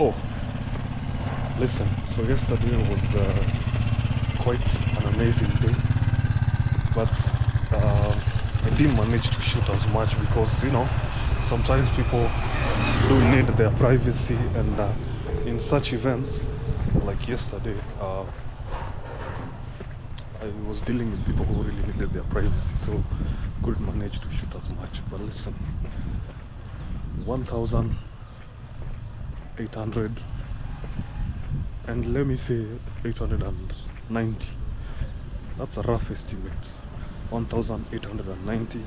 Oh, listen, so yesterday was quite an amazing day, but I didn't manage to shoot as much because, sometimes people do need their privacy, and in such events like yesterday, I was dealing with people who really needed their privacy, so couldn't manage to shoot as much. But listen, 1,800 and let me say 890, that's a rough estimate. 1,890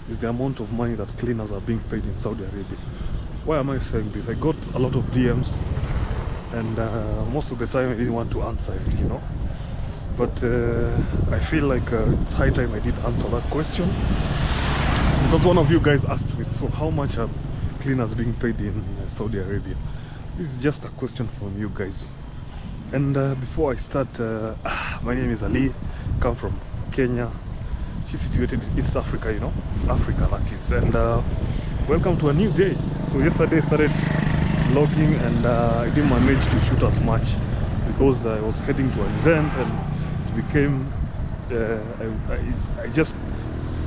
is the amount of money that cleaners are being paid in Saudi Arabia. Why am I saying this? I got a lot of DMs, and most of the time I didn't want to answer it, but I feel like it's high time I did answer that question, because one of you guys asked me, so how much are cleaners being paid in Saudi Arabia? This is just a question from you guys. And before I start, my name is Ali, come from Kenya. She's situated in East Africa, Africa that is. And welcome to a new day. So yesterday I started vlogging, and I didn't manage to shoot as much because I was heading to an event, and it became, I just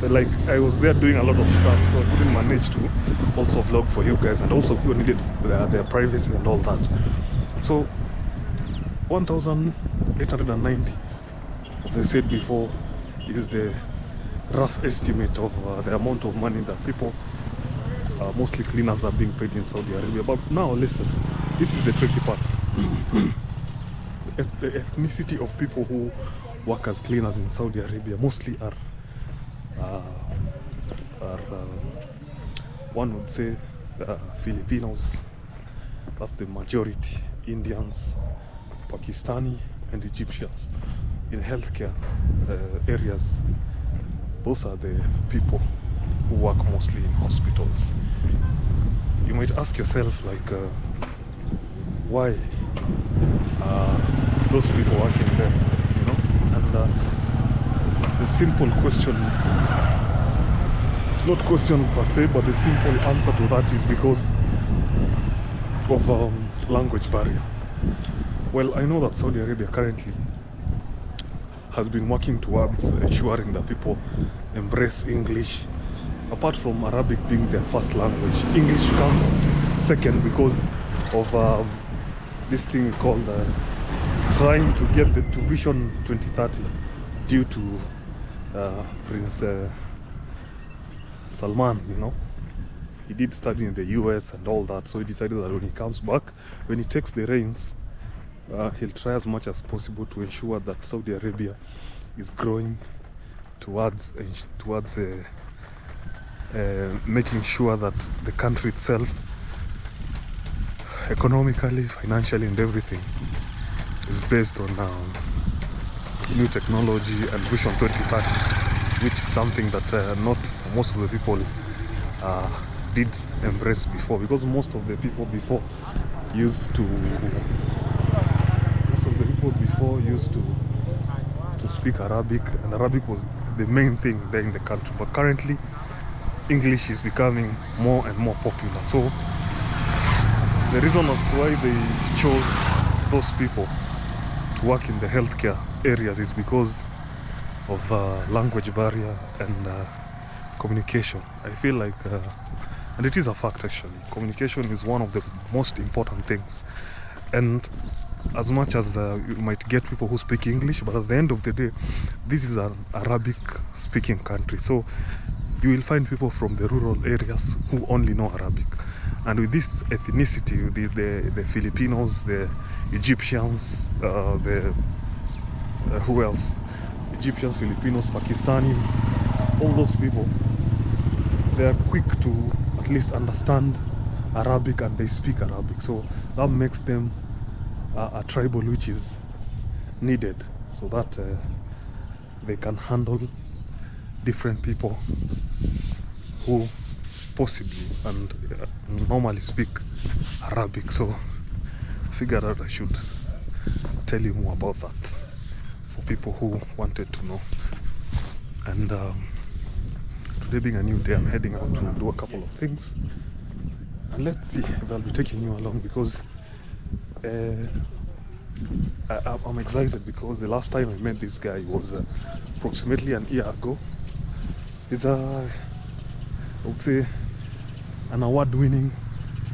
like I was there doing a lot of stuff, so I couldn't manage to also vlog for you guys, and also people needed their privacy and all that. So 1,890, as I said before, is the rough estimate of the amount of money that people, mostly cleaners, are being paid in Saudi Arabia. But now listen, this is the tricky part. The ethnicity of people who work as cleaners in Saudi Arabia mostly are one would say Filipinos, that's the majority, Indians, Pakistani and Egyptians. In healthcare areas, those are the people who work mostly in hospitals. You might ask yourself, like, why those people working there, and the simple question, not question per se, but the simple answer to that is because of language barrier. Well, I know that Saudi Arabia currently has been working towards ensuring that people embrace English. Apart from Arabic being their first language, English comes second because of this thing called trying to get to Vision 2030 due to Prince Salman, He did study in the US and all that, so he decided that when he comes back, when he takes the reins, he'll try as much as possible to ensure that Saudi Arabia is growing towards making sure that the country itself, economically, financially, and everything, is based on new technology and Vision 2030, which is something that not most of the people did embrace before, because most of the people before used to speak Arabic, and Arabic was the main thing there in the country. But currently, English is becoming more and more popular. So the reason as to why they chose those people to work in the healthcare areas is because of language barrier and communication. I feel like, and it is a fact actually, communication is one of the most important things. And as much as you might get people who speak English, but at the end of the day, this is an Arabic speaking country. So you will find people from the rural areas who only know Arabic. And with this ethnicity, the Filipinos, the Egyptians, who else? Egyptians, Filipinos, Pakistanis, all those people, they are quick to at least understand Arabic, and they speak Arabic. So that makes them a tribal which is needed, so that they can handle different people who possibly and normally speak Arabic. So I figured out I should tell you more about that for people who wanted to know. And today being a new day, I'm heading out to do a couple of things, and let's see if I'll be taking you along, because I'm excited because the last time I met this guy was approximately an year ago. He's I would say an award-winning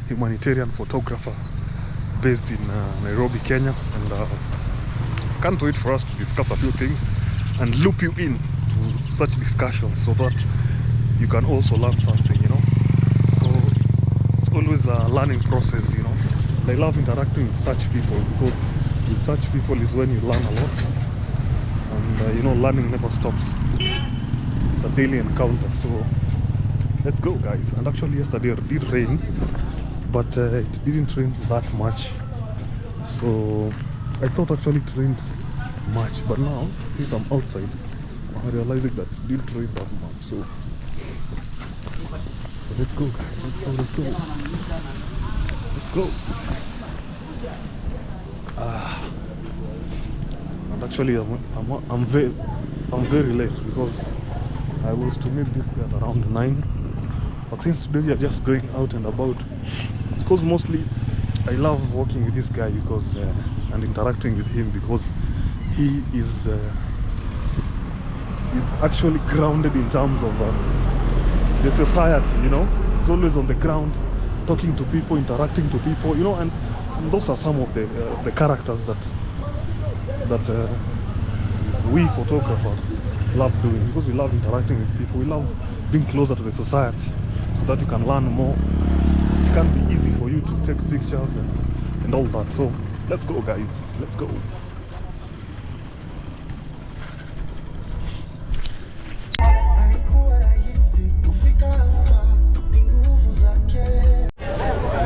humanitarian photographer based in Nairobi, Kenya, and can't wait for us to discuss a few things and loop you in to such discussions so that you can also learn something, you know. So it's always a learning process, you know. And I love interacting with such people because with such people is when you learn a lot, and you know, learning never stops. It's a daily encounter. So let's go, guys. And actually yesterday it did rain, but it didn't rain that much, so I thought actually it rained much, but now since I'm outside I'm realizing that it didn't rain that much. So let's go, guys. Let's go. And actually I'm very late because I was to meet this guy at around 9, but since today we are just going out and about, because mostly I love working with this guy because and interacting with him because he is actually grounded in terms of the society, you know. He's always on the ground, talking to people, interacting to people, you know, and those are some of the characters that we photographers love doing, because we love interacting with people. We love being closer to the society so that you can learn more. It can be easy for you to take pictures and all that. So let's go, guys, let's go.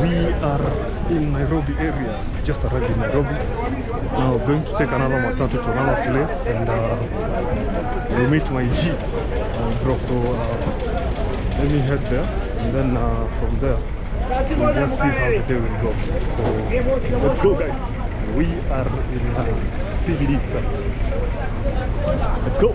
We are in Nairobi area, just arrived in Nairobi. Now we're going to take another matatu to another place, and we'll meet my G bro. So let me head there, and then from there we'll just see how the day will go. So let's go, guys. We are in CBD itself. Let's go.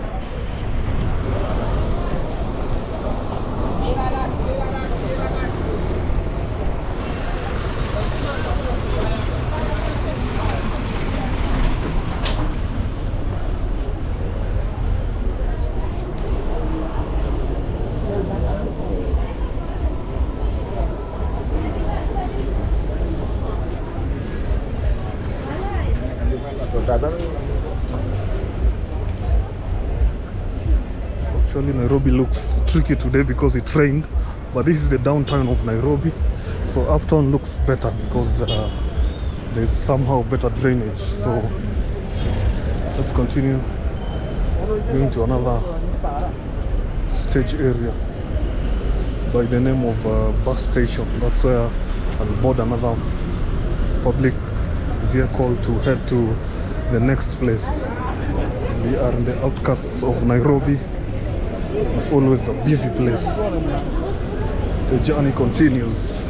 Actually, Nairobi looks tricky today because it rained, but this is the downtown of Nairobi, so uptown looks better because there's somehow better drainage. So let's continue going to another stage area by the name of bus station. That's where I'll board another public vehicle to head to the next place. We are in the outskirts of Nairobi. It's always a busy place. The journey continues.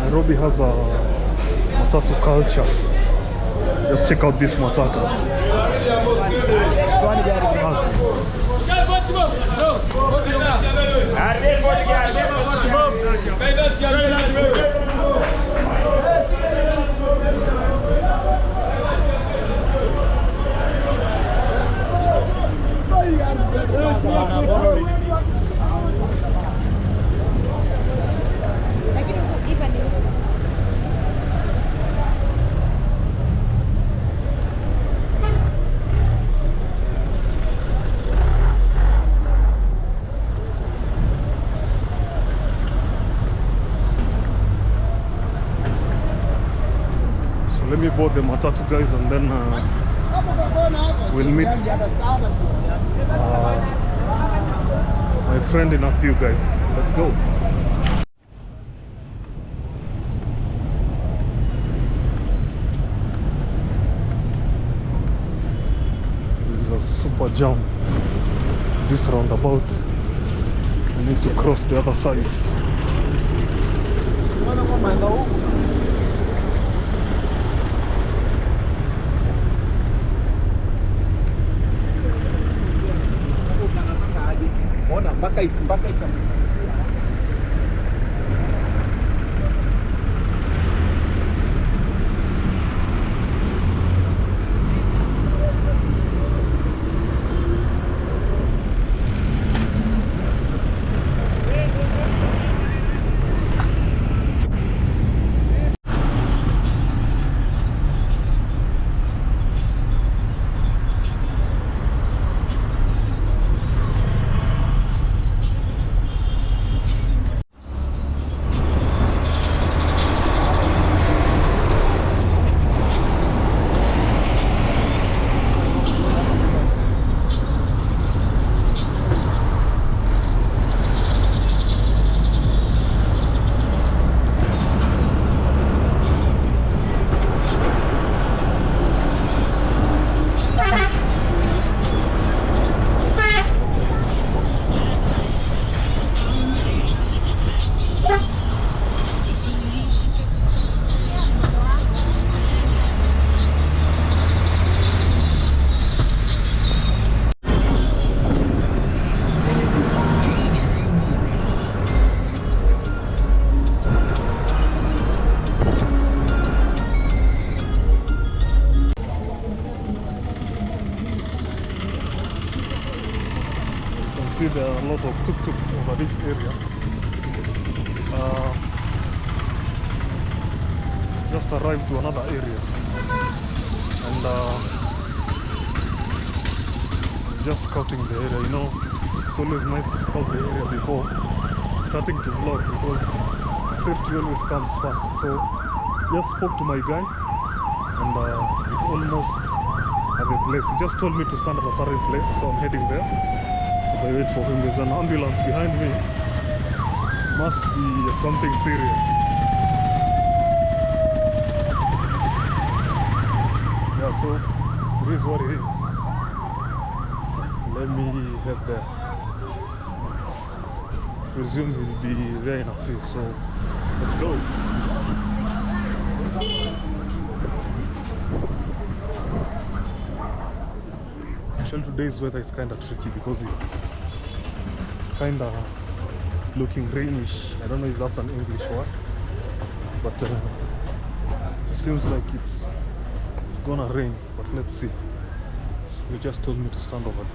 Nairobi has a matatu culture. Just check out this matatu. So let me board the matatu, guys, and then we'll meet my friend in a few, guys. Let's go. There's a super jam. This roundabout, we need to cross the other side. There are a lot of tuk-tuk over this area. Just arrived to another area, and just scouting the area. You know, it's always nice to scout the area before starting to vlog, because safety always comes first. So just spoke to my guy, and he's almost at the place. He just told me to stand at a certain place, so I'm heading there. As I wait for him, there's an ambulance behind me. Must be something serious. Yeah, so it is what it is. Let me head there. Presume he'll be there in a few, so let's go. Today's weather is kind of tricky because it's kind of looking rainish. I don't know if that's an English word, but it seems like it's gonna rain, but let's see. So he just told me to stand over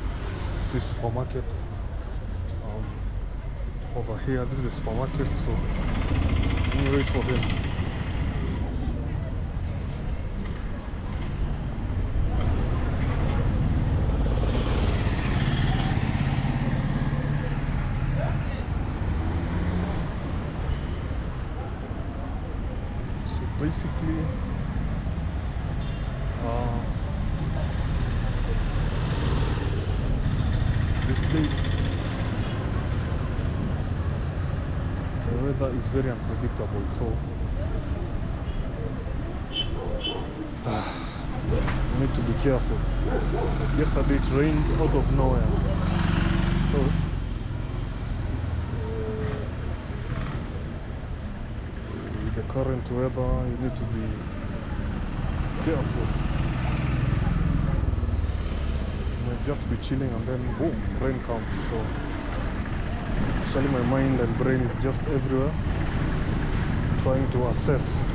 this supermarket over here. This is the supermarket, so let me wait for him. Basically, this day the weather is very unpredictable, so you need to be careful. Yesterday it rained out of nowhere, so the current weather, you need to be careful. You might just be chilling and then boom, rain comes. So actually my mind and brain is just everywhere, trying to assess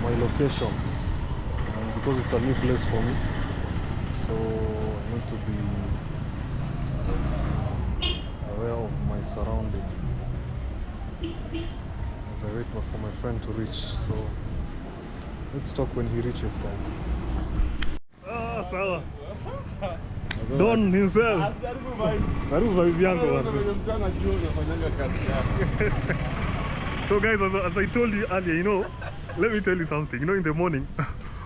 my location, because it's a new place for me. So I need to be aware of my surroundings as I wait for my friend to reach. So let's talk when he reaches, guys. Ah, sawa. Don himself. So guys, as I told you earlier, you know, let me tell you something. You know, in the morning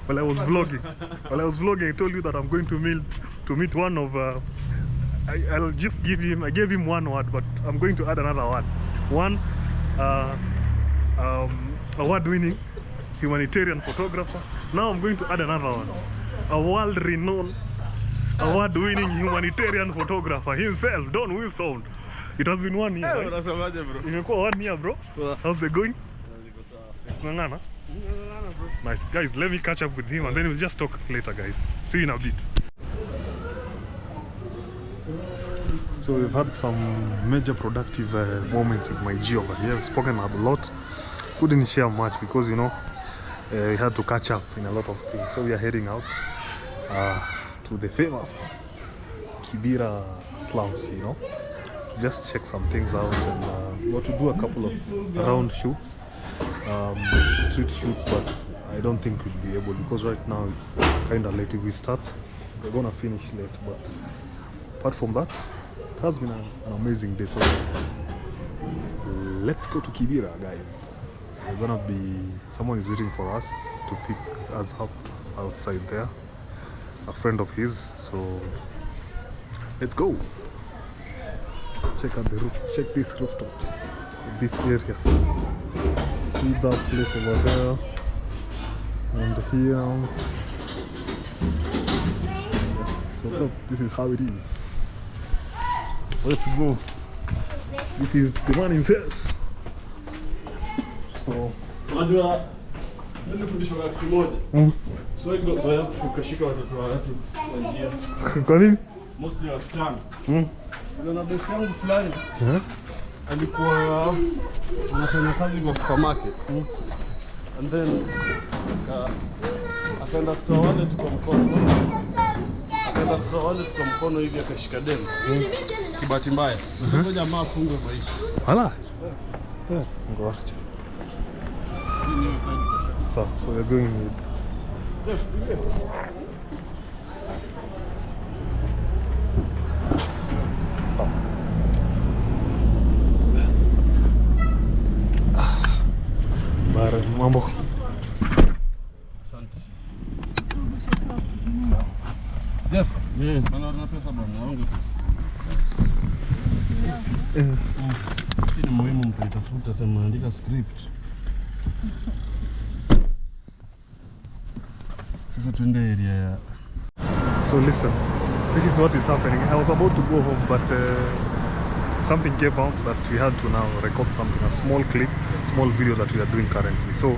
while I was vlogging. While I was vlogging, I told you that I'm going to meet one of. I'll just give him. I gave him one word, but I'm going to add another one. One, award-winning humanitarian photographer. Now I'm going to add another one. A world-renowned, award-winning humanitarian photographer himself, Don Wilson. It has been 1 year. Right? Imekuwa 1 year, bro. How's the going? Ngangana? Nice. Guys, let me catch up with him and then we'll just talk later, guys. See you in a bit. So we've had some major productive moments with my G over here. We've spoken a lot. Couldn't share much because, you know, we had to catch up in a lot of things. So we are heading out to the famous Kibera slums, you know. Just check some things out and we want to do a couple of round shoots, street shoots, but I don't think we'll be able because right now it's kind of late. If we start, we're gonna finish late, but apart from that, it has been an amazing day. So let's go to Kibera, guys. We're gonna be, someone is waiting for us to pick us up outside there, a friend of his, so let's go. Check out the roof, check these rooftops of this area. See that place over there and here. So this is how it is. Let's go. This is the man himself. So unajua ndio fundisho la kitu moja. So ndio zoea kushika watoto wa watu kwa njia. kwa nini? Mostly wasichana. Na best yangu fulani. Alikuwa anafanya kazi kwa supermarket. And then akaenda kutoa wallet kwa mkono. Akaenda kutoa wallet kwa mkono hivi akashika demu. Kibati mbaya. Ndio jamaa afunge maisha. Hala. Ngoja. So we're going with Bara mambo. Asante. Jeff, ana pesa bwana, wangu pesa. Ni muhimu mtaitafuta tena maandika script. Sasa tuende area ya. So listen, this is what is happening. I was about to go home, but something came out that we had to now record something, a small clip, small video that we are doing currently. So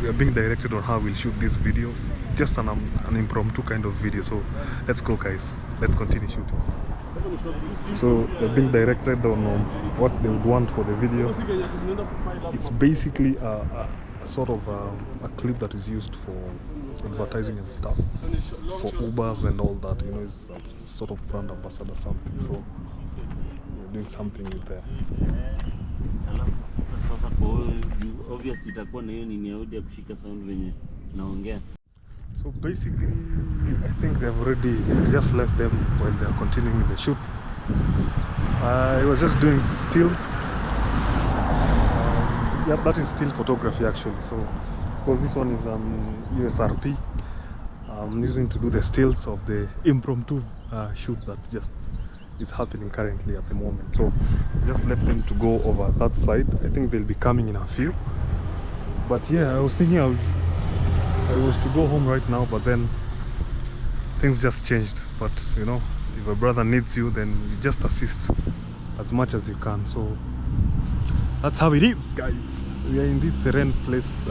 we are being directed on how we'll shoot this video, just an impromptu kind of video. So let's go, guys. Let's continue shooting. So they're being directed on what they would want for the video. It's basically a sort of a clip that is used for advertising and stuff, for Ubers and all that, you know. It's a sort of brand ambassador something. So we're doing something with there. Sasa kwa obviously itakuwa na hiyo nini audio kushika sound venye naongea. So basically I think they've already just left them while they are continuing with the shoot. I was just doing stills. Yeah, that is still photography actually. So because this one is USRP, I'm using to do the stills of the impromptu shoot that just is happening currently at the moment. So just left them to go over that side. I think they'll be coming in a few. But yeah, I was thinking I was to go home right now, but then things just changed. But you know, if a brother needs you, then you just assist as much as you can. So that's how it is, guys. We are in this serene place,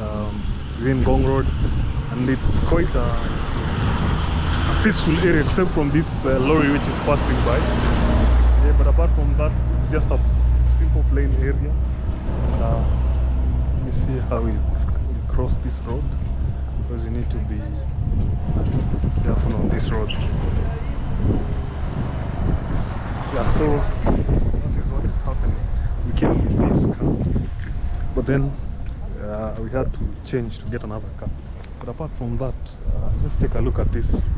we're in Gong Road, and it's quite a peaceful area except from this lorry which is passing by. Yeah, but apart from that, it's just a simple plain area. Let me see how we cross this road, because you need to be careful on these roads. Yeah, so that is what is happening. We came with this car, but then we had to change to get another car. But apart from that, let's take a look at this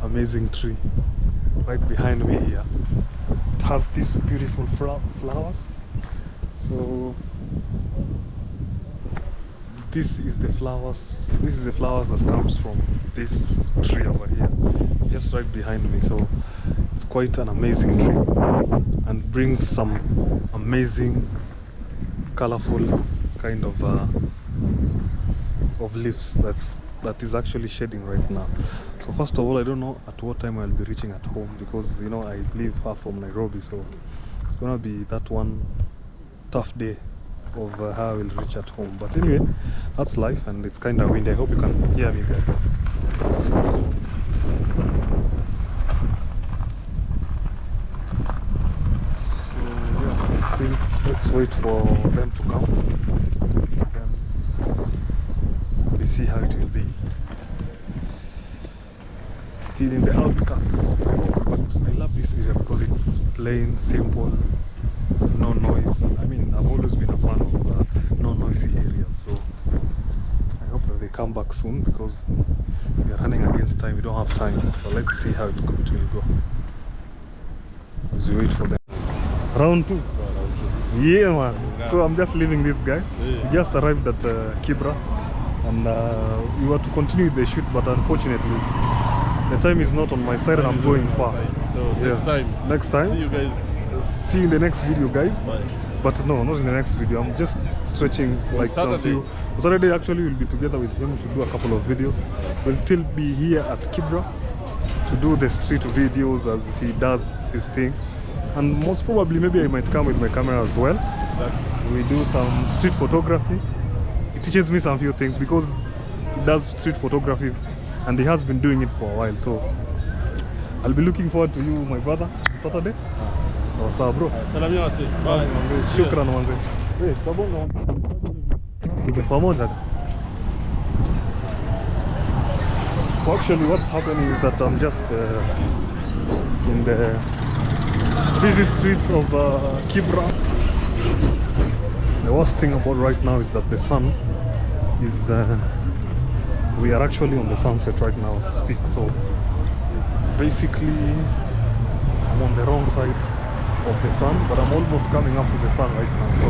amazing tree right behind me here. It has these beautiful flowers. So this is the flowers. This is the flowers that comes from this tree over here, just right behind me. So it's quite an amazing tree, and brings some amazing, colorful kind of leaves that is actually shedding right now. So first of all, I don't know at what time I'll be reaching at home, because you know I live far from Nairobi, so it's gonna be that one tough day of how I will reach at home. But anyway, that's life, and it's kind of windy. I hope you can hear me, guys. So yeah, I think let's wait for them to come, then we see how it will be. Still in the outskirts of Nairobi, but I love this area because it's plain, simple, no noise. I mean, I've always been a fan of no noisy areas, so I hope that they come back soon, because we are running against time. We don't have time, so let's see how it will go as we wait for them. Round 2. Yeah, man. So I'm just leaving this guy. We just arrived at Kibra, and we were to continue the shoot, but unfortunately the time is not on my side, and I'm going far. So Yeah. Next time. See you guys. See you in the next video, guys. Bye. But no, not in the next video. I'm just stretching like some Saturday. few. On Saturday, actually, we'll be together with him to do a couple of videos. We'll still be here at Kibra to do the street videos as he does his thing. And most probably, maybe I might come with my camera as well. Exactly. We do some street photography. He teaches me some few things because he does street photography, and he has been doing it for a while. So I'll be looking forward to you, my brother, on Saturday. Sawa bro. Salamia wase. Bye. Shukran manze. Tuko pamoja. So actually what's happening is that I'm just in the busy streets of Kibra. The worst thing about right now is that the sun is we are actually on the sunset right now as I speak. So basically I'm on the wrong side of the sun, but I'm almost coming up to the sun right now. So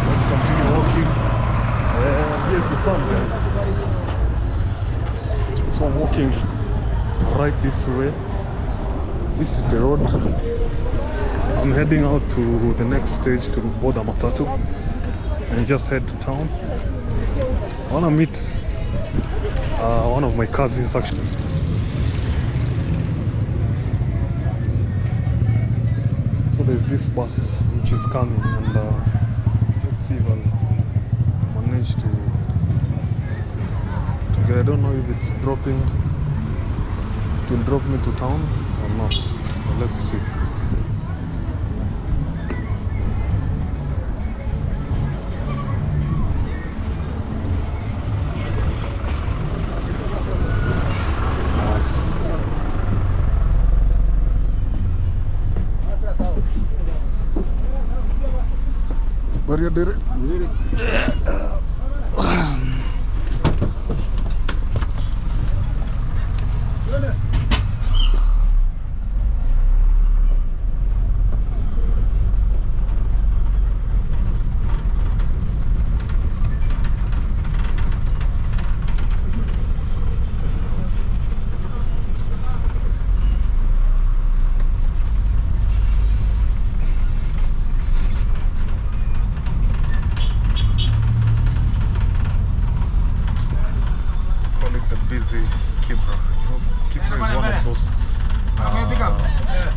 let's continue walking. Here's the sun, guys. So I'm walking right this way. This is the road. I'm heading out to the next stage to board a matatu and just head to town. I want to meet one of my cousins actually. So there's this bus which is coming, and let's see if I'll manage to get. I don't know if it's dropping. It will drop me to town or not. So let's see. Maria Dere. Busy Kibra. You know, Kibra is one of those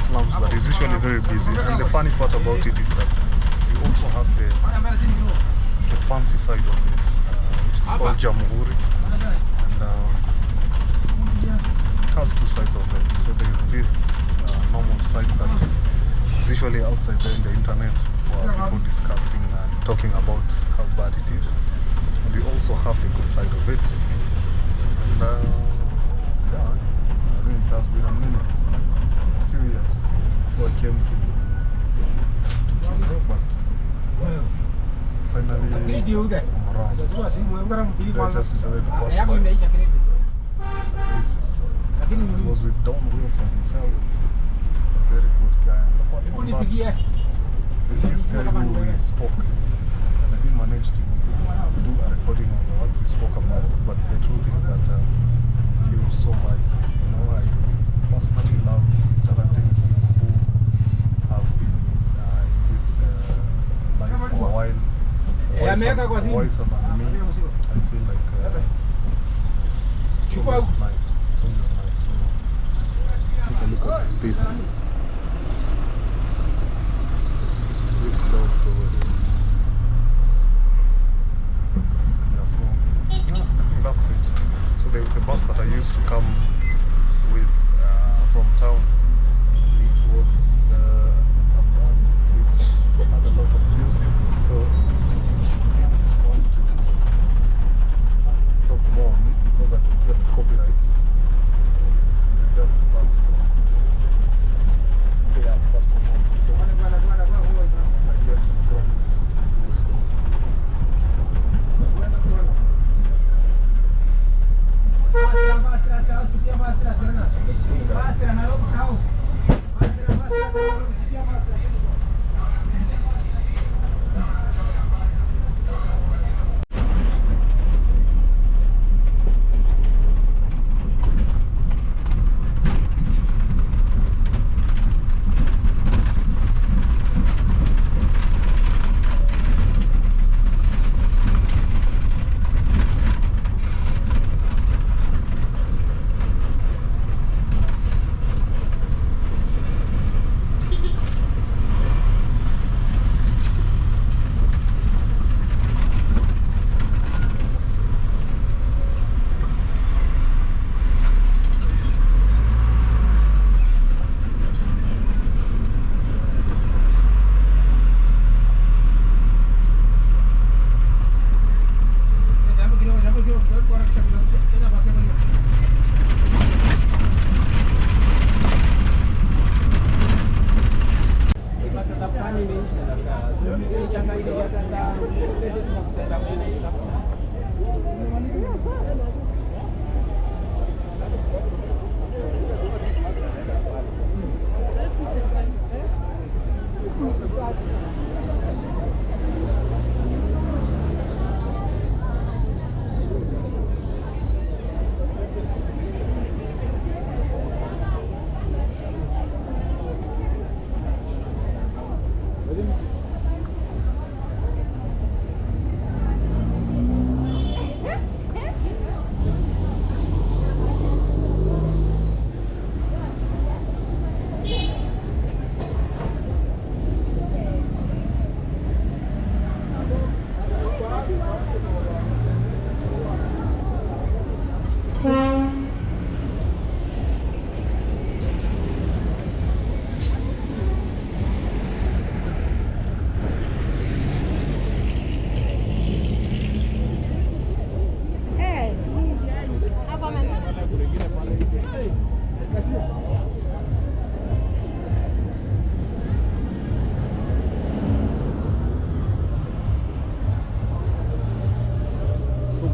slums that is usually very busy. And the funny part about it is that you also have the fancy side of it, which is called Jamhuri. And it has two sides of it. So there is this normal side that is usually outside there in the internet, where people discussing and talking about how bad it is. And we also have the good side of it. And yeah, I mean, it has been a minute, like a few years before I came to Kibra, but finally I'm around. I just decided to pass by. At least I was with Don Wilson himself, a very good guy. And apart from that, there's this guy who we spoke, and I didn't manage wiser than me. I feel like it's always nice. It's always nice. So take a look at this. This dogs over here. Yeah, so yeah, I think that's it. So the bus that I used to come with from town, it was a bus which had a lot of music, so I didn't want to talk more on it because I could get copyright. And just about so pay up first of all before I get dropped.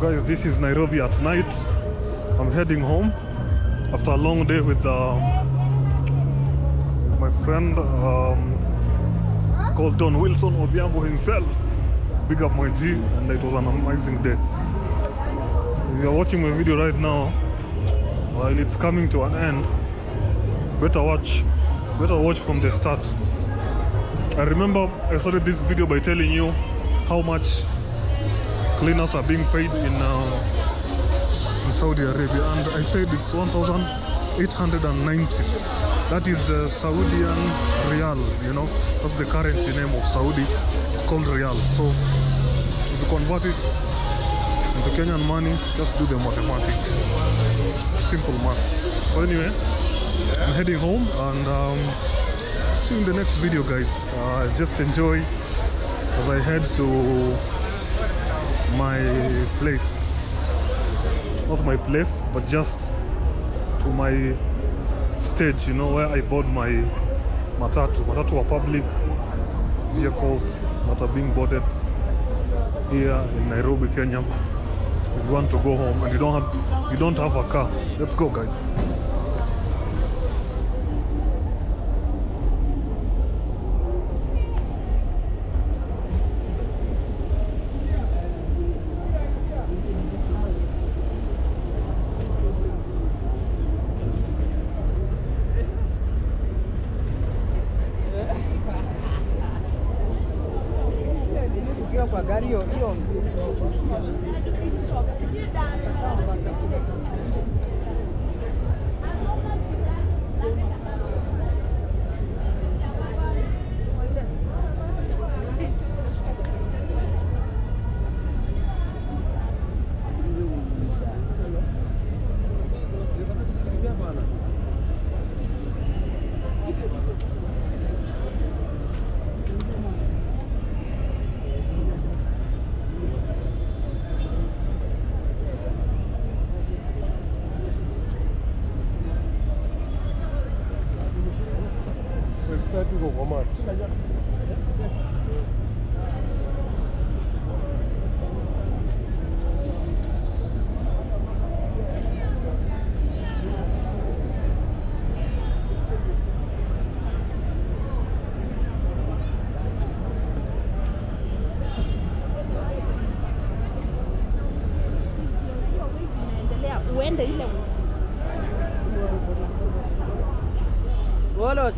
Guys, this is Nairobi at night. I'm heading home after a long day with my friend. It's called Don Wilson Obiambo himself. Big up my G, and it was an amazing day. If you're watching my video right now, while it's coming to an end, better watch from the start. I remember I started this video by telling you how much cleaners are being paid in Saudi Arabia, and I said it's 1,890. That is the Saudian Riyal, you know, that's the currency name of Saudi. It's called Riyal. So if you convert it into Kenyan money, just do the mathematics. Simple maths. So anyway, I'm heading home, and see you in the next video, guys. Just enjoy as I head to my place, not my place, but just to my stage, you know, where I board my matatu. Matatu are public vehicles that are being boarded here in Nairobi, Kenya. If you want to go home and you don't have a car, let's go, guys. Kwa gari hiyo. tuko kwa maji. Uende ile Wala